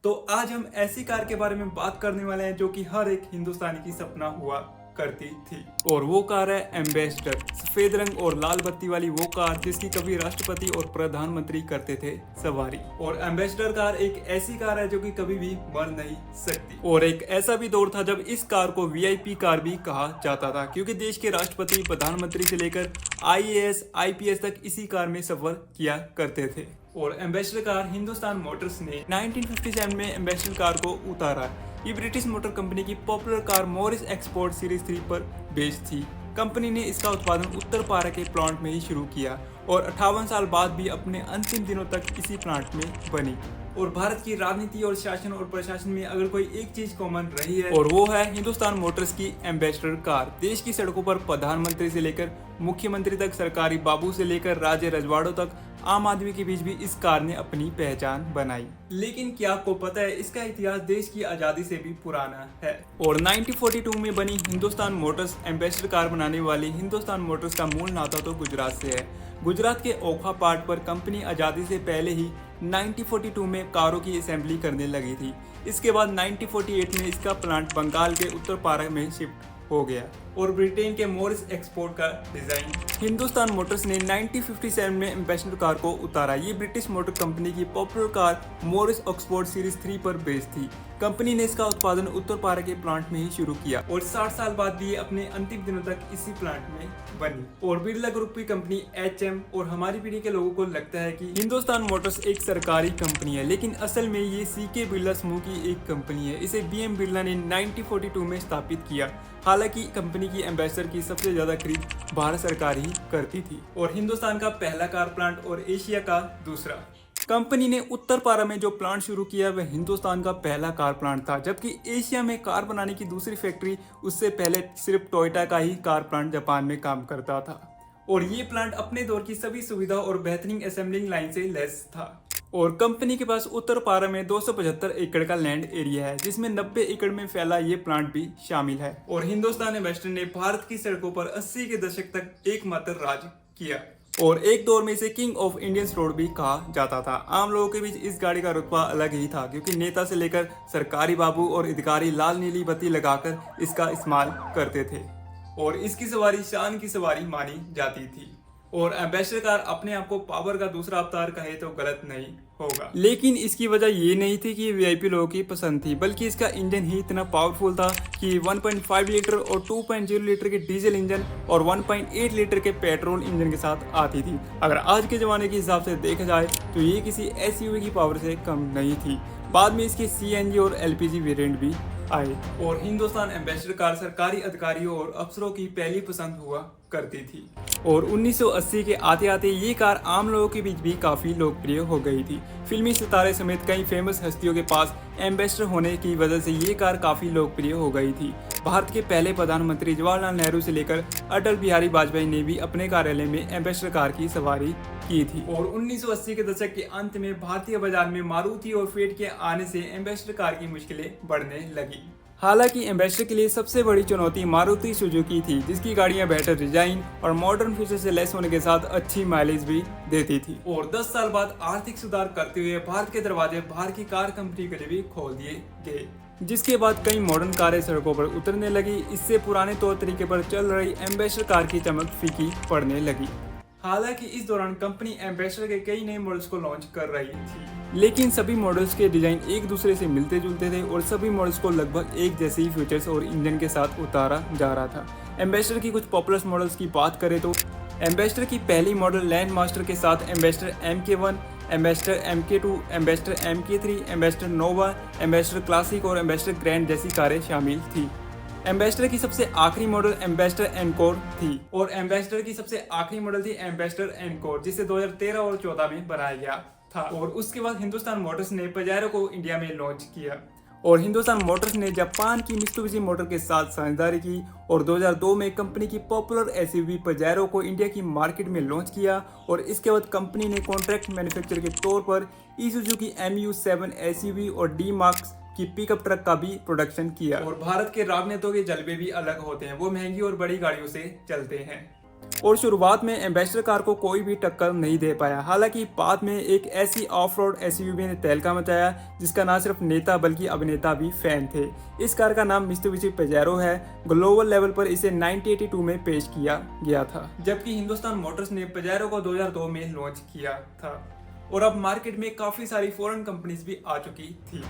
तो आज हम ऐसी कार के बारे में बात करने वाले हैं जो कि हर एक हिंदुस्तानी की सपना हुआ करती थी और वो कार है एम्बेसडर। सफेद रंग और लाल बत्ती वाली वो कार जिसकी कभी राष्ट्रपति और प्रधानमंत्री करते थे सवारी। और एम्बेसडर कार एक ऐसी कार है जो कि कभी भी मर नहीं सकती। और एक ऐसा भी दौर था जब इस कार को वीआईपी कार भी कहा जाता था, क्योंकि देश के राष्ट्रपति, प्रधानमंत्री से लेकर आईएएस, आईपीएस तक इसी कार में सफर किया करते थे। और एम्बेसडर कार हिंदुस्तान मोटर्स ने 1957 में एम्बेसडर कार को उतारा। ये ब्रिटिश मोटर कंपनी की popular car Morris export series 3 पर बेस्ड थी। कंपनी ने इसका उत्पादन उत्तर पारा के प्लांट में ही शुरू किया और 58 साल बाद भी अपने अंतिम दिनों तक इसी प्लांट में बनी। और भारत की राजनीति और शासन और प्रशासन में अगर कोई एक चीज कॉमन रही है और वो है हिंदुस्तान मोटर्स की एम्बेसडर कार। देश की सड़कों पर प्रधानमंत्री से लेकर मुख्यमंत्री तक, सरकारी बाबू से लेकर राज्य रजवाड़ों तक, आम आदमी के बीच भी इस कार ने अपनी पहचान बनाई। लेकिन क्या आपको पता है इसका इतिहास देश की आजादी से भी पुराना है। और 1942 में बनी हिंदुस्तान मोटर्स एम्बेसडर कार बनाने वाली हिंदुस्तान मोटर्स का मूल नाता तो गुजरात से है। गुजरात के ओखा पाट पर कंपनी आजादी से पहले ही 1942 में कारों की असेंबली करने लगी थी। इसके बाद 1948 में इसका प्लांट बंगाल के उत्तर पारा में शिफ्ट हो गया और ब्रिटेन के मॉरिस एक्सपोर्ट का डिजाइन हिंदुस्तान मोटर्स ने 1957 में एम्बेसडर कार को उतारा। ये ब्रिटिश मोटर कंपनी की popular car Morris export series 3 पर बेस्ड थी। कंपनी ने इसका उत्पादन उत्तर पारा के प्लांट में ही शुरू किया और 60 साल बाद भी अपने अंतिम दिनों तक इसी प्लांट में बनी। और बिरला ग्रुप की कंपनी एचएम और हमारी पीढ़ी के लोगों को लगता है कि हिंदुस्तान मोटर्स एक सरकारी कंपनी है, लेकिन असल में ये सीके बिरला समूह की एक कंपनी है। इसे बीएम बिरला ने 1942 में स्थापित किया। हालांकि कंपनी की एम्बेसडर की सबसे ज्यादा खरीद भारत सरकार ही करती थी और हिंदुस्तान का पहला कार प्लांट और एशिया का दूसरा। कंपनी ने उत्तर पारा में जो प्लांट शुरू किया वह हिंदुस्तान का पहला कार प्लांट था, जबकि एशिया में कार बनाने की दूसरी फैक्ट्री उससे पहले सिर्फ टोयोटा का ही कार प्लांट जापान में काम करता था। और ये प्लांट अपने दौर की सभी सुविधा और बेहतरीन असेंबलिंग लाइन से लैस था। और कंपनी के पास उत्तर पारा में 275 एकड़ का लैंड एरिया है, जिसमें 90 एकड़ में फैला ये प्लांट भी शामिल है। और हिंदुस्तान एम्बेसडर ने भारत की सड़कों पर 80 के दशक तक एकमात्र राज किया और एक दौर में इसे किंग ऑफ इंडियंस रोड भी कहा जाता था। आम लोगों के बीच इस गाड़ी का रुतबा अलग ही था, क्योंकि नेता से लेकर सरकारी बाबू और अधिकारी लाल नीली बत्ती लगाकर इसका इस्तेमाल करते थे और इसकी सवारी शान की सवारी मानी जाती थी। और एम्बेसडर कार अपने आप को पावर का दूसरा अवतार कहे तो गलत नहीं होगा, लेकिन इसकी वजह ये नहीं थी कि वीआईपी लोगों की पसंद थी, बल्कि इसका इंजन ही इतना पावरफुल था कि 1.5 लीटर और 2.0 लीटर के डीजल इंजन और 1.8 लीटर के पेट्रोल इंजन के साथ आती थी। अगर आज के जमाने के हिसाब से देखा जाए तो ये किसी एसयूवी की पावर से कम नहीं थी। बाद में इसके सीएनजी और एलपीजी वेरिएंट भी आए और हिंदुस्तान एम्बेसडर कार सरकारी अधिकारियों और अफसरों की पहली पसंद हुआ करती थी। और 1980 के आते आते ये कार आम लोगों के बीच भी काफी लोकप्रिय हो गई थी। फिल्मी सितारे समेत कई फेमस हस्तियों के पास एम्बेसडर होने की वजह से ये कार काफी लोकप्रिय हो गई थी। भारत के पहले प्रधानमंत्री जवाहरलाल नेहरू से लेकर अटल बिहारी वाजपेयी ने भी अपने कार्यालय में एम्बेसडर कार की सवारी की थी। और 1980 के दशक के अंत में भारतीय बाजार में मारुति और फिएट के आने से एम्बेसडर कार की मुश्किलें बढ़ने लगी। हालांकि एम्बेसडर के लिए सबसे बड़ी चुनौती मारुति सुजुकी थी, जिसकी गाड़ियां बेहतर डिजाइन और मॉडर्न फीचर से लैस होने के साथ अच्छी माइलेज भी देती थी। और 10 साल बाद आर्थिक सुधार करते हुए भारत के दरवाजे बाहर की कार कंपनी के लिए भी खोल दिए गए, जिसके बाद कई मॉडर्न कारें सड़कों पर उतरने लगी। इससे पुराने तौर तरीके पर चल रही एम्बेसडर कार की चमक फीकी पड़ने लगी। हालांकि इस दौरान कंपनी एम्बेसडर के कई नए मॉडल्स को लॉन्च कर रही थी, लेकिन सभी मॉडल्स के डिजाइन एक दूसरे से मिलते जुलते थे और सभी मॉडल्स को लगभग एक जैसे ही फीचर्स और इंजन के साथ उतारा जा रहा था। एम्बेसडर की कुछ पॉपुलर मॉडल्स की बात करें तो एम्बेसडर की पहली मॉडल लैंड मास्टर के साथ Ambassador MK1, Ambassador MK2, Ambassador MK3, Ambassador Nova, Ambassador Classic और एम्बेसडर ग्रैंड जैसी कारें शामिल थी। एम्बेसडर की सबसे आखिरी मॉडल एम्बेसडर एनकोर थी और एम्बेसडर की सबसे आखिरी मॉडल थी एम्बेसडर एनकोर, जिसे 2013 और 14 में बनाया गया था। और उसके बाद हिंदुस्तान मोटर्स ने पजेरो को इंडिया में लॉन्च किया और हिंदुस्तान मोटर्स ने जापान की मित्सुबिशी मोटर के साथ साझेदारी की और 2002 में कंपनी की पॉपुलर एसयूवी पजेरो को इंडिया की मार्केट में लॉन्च किया। और इसके बाद कंपनी ने कॉन्ट्रैक्ट मैन्युफैक्चरर के तौर पर ईसुजू की MU7 एसयूवी और डी मार्क्स की पिकअप ट्रक का भी प्रोडक्शन किया। और भारत के राजनेताओं के जलवे भी अलग होते हैं, वो महंगी और बड़ी गाड़ियों से चलते हैं। और शुरुआत में एम्बेसडर कार को कोई भी टक्कर नहीं दे पाया। हालांकि बाद में एक ऐसी ऑफ रोड एसयूवी ने तहलका मचाया जिसका न सिर्फ नेता बल्कि अभिनेता भी फैन थे। इस कार का नाम मित्सुबिशी पेजेरो है। ग्लोबल लेवल पर इसे 1982 में पेश किया गया था, जबकि हिंदुस्तान मोटर्स ने पेजेरो को 2002 में लॉन्च किया था। और अब मार्केट में काफी सारी फॉरेन कंपनीज भी आ चुकी थी,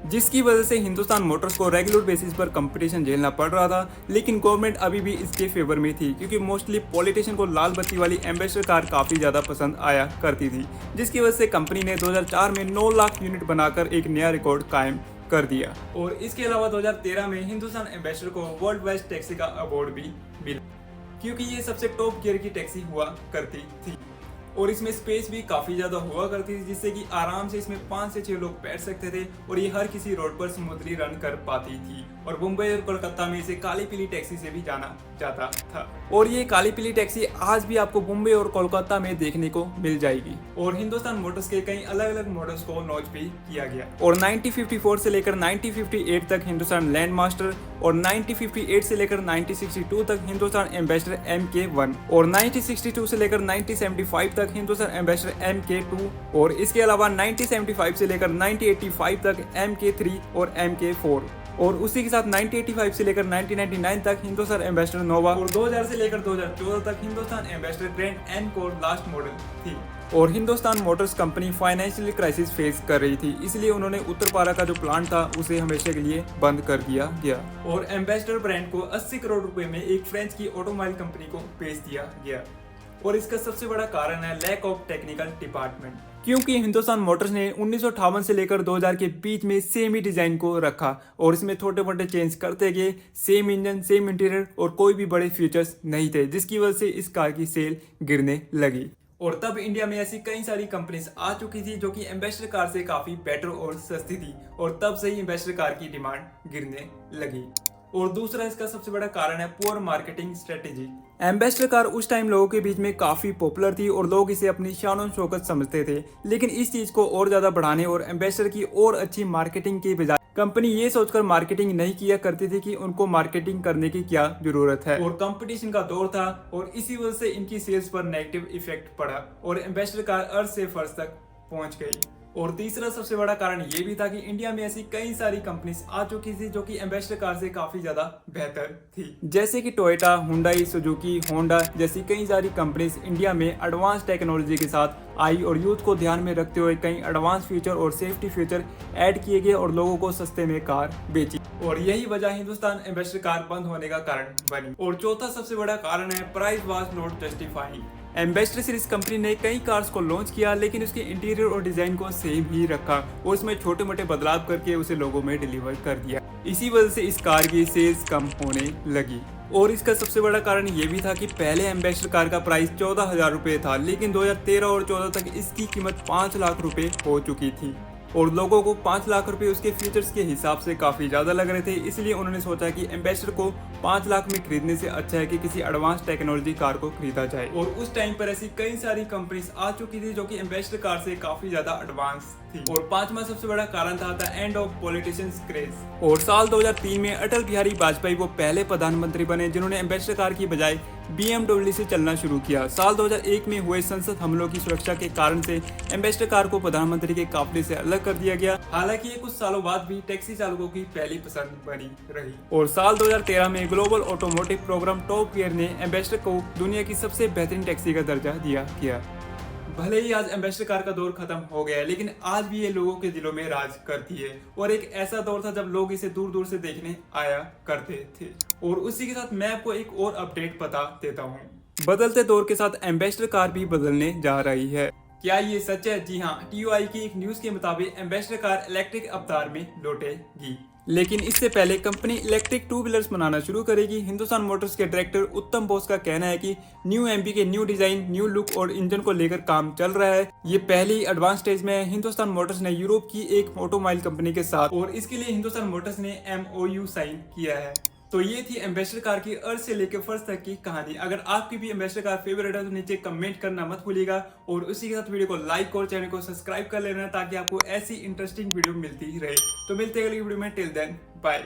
जिसकी वजह से हिंदुस्तान मोटर्स को रेगुलर बेसिस पर कंपटीशन झेलना पड़ रहा था। लेकिन गवर्नमेंट अभी भी इसके फेवर में थी, क्योंकि मोस्टली पॉलिटिशियन को लाल बत्ती वाली एम्बेसडर कार काफी ज्यादा पसंद आया करती थी, जिसकी वजह से कंपनी ने 2004 में 9 लाख यूनिट बनाकर एक नया रिकॉर्ड कायम कर दिया। और इसके अलावा 2013 में हिंदुस्तान एम्बेसडर को वर्ल्ड बेस्ट टैक्सी का अवार्ड भी मिला, क्योंकि ये सबसे टॉप गियर की टैक्सी हुआ करती थी। और इसमें स्पेस भी काफी ज्यादा हुआ करती थी, जिससे कि आराम से इसमें 5 से 6 लोग बैठ सकते थे। और ये हर किसी रोड पर स्मूथली रन कर पाती थी। और मुंबई और कोलकाता में इसे काली पीली टैक्सी से भी जाना जाता था। और ये काली पीली टैक्सी आज भी आपको मुंबई और कोलकाता में देखने को मिल जाएगी। और हिंदुस्तान मोटर्स के कई अलग अलग मॉडल्स को लॉन्च भी किया गया। और 1954 से लेकर 1958 तक हिंदुस्तान लैंडमास्टर, और 1958 से लेकर 1962 तक हिंदुस्तान एम्बेसडर MK1, और 1962 से लेकर 1975 तक हिंदुस्तान एम्बेसडर MK2, और इसके अलावा 1975 से लेकर 1985 तक MK3 और MK4, और उसी के साथ 1985 से लेकर 1999 तक हिंदुस्तान एम्बेसडर नोवा, और 2000 से लेकर 2014 तक Hindustan ambassador grand encore last model थी। और Hindustan Motors company financial crisis face कर रही थी, इसलिए उन्होंने उत्तरपारा का जो प्लांट था उसे हमेशा के लिए बंद कर दिया गया। और एम्बेसडर ब्रांड को 80 करोड़ रुपए में एक फ्रेंच की ऑटोमोबाइल कंपनी को बेच दिया गया। और इसका सबसे बड़ा कारण है लैक ऑफ टेक्निकल डिपार्टमेंट, क्योंकि हिंदुस्तान मोटर्स ने 1958 से लेकर 2000 के बीच में सेम ही डिजाइन को रखा और इसमें छोटे मोटे चेंज करते गए। सेम इंजन, सेम इंटीरियर और कोई भी बड़े फीचर्स नहीं थे, जिसकी वजह से इस कार की सेल गिरने लगी। और तब इंडिया में ऐसी कई सारी कंपनीज आ चुकी थी जो कि एम्बेसडर कार से काफी बेटर और सस्ती थी, और तब से ही एम्बेसडर कार की डिमांड गिरने लगी। और दूसरा इसका सबसे बड़ा कारण है poor marketing strategy. Ambassador car उस टाइम लोगों के बीच में काफी पॉपुलर थी और लोग इसे अपनी शान और शौकत समझते थे, लेकिन इस चीज को और ज्यादा बढ़ाने और एम्बेसडर की और अच्छी मार्केटिंग के बजाय कंपनी ये सोचकर मार्केटिंग नहीं किया करती थी कि उनको मार्केटिंग करने की क्या जरूरत है। और कंपटीशन का दौर था और इसी वजह से इनकी सेल्स पर नेगेटिव इफेक्ट पड़ा और एम्बेसडर कार अर्थ से फर्श तक पहुंच गई। और तीसरा सबसे बड़ा कारण ये भी था कि इंडिया में ऐसी कई सारी कंपनीज आ चुकी थी जो कि एम्बेसडर कार से काफी ज्यादा बेहतर थी, जैसे कि टोयोटा, हुंडई, सुजुकी, होंडा जैसी कई सारी कंपनीज इंडिया में एडवांस टेक्नोलॉजी के साथ आई और यूथ को ध्यान में रखते हुए कई एडवांस फीचर और सेफ्टी फीचर ऐड किए गए और लोगों को सस्ते में कार बेची। और यही वजह हिंदुस्तान एम्बेसडर कार बंद होने का कारण बनी। और चौथा सबसे बड़ा कारण है price was not justifying. Ambassador series company ने कई कार्स को लॉन्च किया, लेकिन उसके इंटीरियर और डिजाइन को सेम ही रखा और उसमें छोटे मोटे बदलाव करके उसे लोगों में डिलीवर कर दिया। इसी वजह से इस कार की सेल्स कम होने लगी। और इसका सबसे बड़ा कारण ये भी था कि पहले एम्बेसडर कार का प्राइस 14,000 रुपए था, लेकिन 2013 और 14 तक इसकी कीमत 5 लाख रुपए हो चुकी थी और लोगों को 5 लाख रुपए उसके फीचर्स के हिसाब से काफी ज्यादा लग रहे थे। इसलिए उन्होंने सोचा कि एम्बेसडर को 5 लाख में खरीदने से अच्छा है कि किसी एडवांस टेक्नोलॉजी कार को खरीदा जाए। और उस टाइम पर ऐसी कई सारी कंपनीज आ चुकी थी जो कि एम्बेसडर कार से काफी ज्यादा एडवांस थी। और पांचवा सबसे बड़ा कारण था the end of politicians craze. और साल 2003 में अटल बिहारी वाजपेयी वो पहले प्रधानमंत्री बने जिन्होंने एम्बेसडर कार की बजाय BMW से चलना शुरू किया। साल 2001 में हुए संसद हमलों की सुरक्षा के कारण से एम्बेसडर कार को प्रधानमंत्री के काफले से अलग कर दिया गया। हालांकि ये कुछ सालों बाद भी टैक्सी चालकों की पहली पसंद बनी रही। और साल 2013 में global automotive program top gear ने एम्बेसडर को दुनिया की सबसे बेहतरीन टैक्सी का दर्जा दिया गया। भले ही आज एम्बेसडर कार का दौर खत्म हो गया है, लेकिन आज भी ये लोगों के दिलों में राज करती है। और एक ऐसा दौर था जब लोग इसे दूर दूर से देखने आया करते थे। और उसी के साथ मैं आपको एक और अपडेट बता देता हूँ। बदलते दौर के साथ एम्बेसडर कार भी बदलने जा रही है। क्या ये सच है? जी हाँ, TUI की एक न्यूज के मुताबिक एम्बेसडर कार इलेक्ट्रिक अवतार में लौटेगी, लेकिन इससे पहले कंपनी इलेक्ट्रिक 2 व्हीलर्स बनाना शुरू करेगी। हिंदुस्तान मोटर्स के डायरेक्टर उत्तम बोस का कहना है कि न्यू MB के न्यू डिजाइन, न्यू लुक और इंजन को लेकर काम चल रहा है। ये पहली एडवांस स्टेज में है। हिंदुस्तान मोटर्स ने यूरोप की एक ऑटोमोबाइल कंपनी के साथ और इसके लिए हिंदुस्तान मोटर्स ने MOU साइन किया है। तो ये थी एम्बेसडर कार की अर्थ से लेकर फर्श तक की कहानी। अगर आपकी भी एम्बेसडर कार फेवरेट है तो नीचे कमेंट करना मत भूलिएगा और उसी के साथ वीडियो को लाइक और चैनल को सब्सक्राइब कर लेना ताकि आपको ऐसी इंटरेस्टिंग वीडियो मिलती रहे। तो मिलते हैं अगली वीडियो में। Till then bye.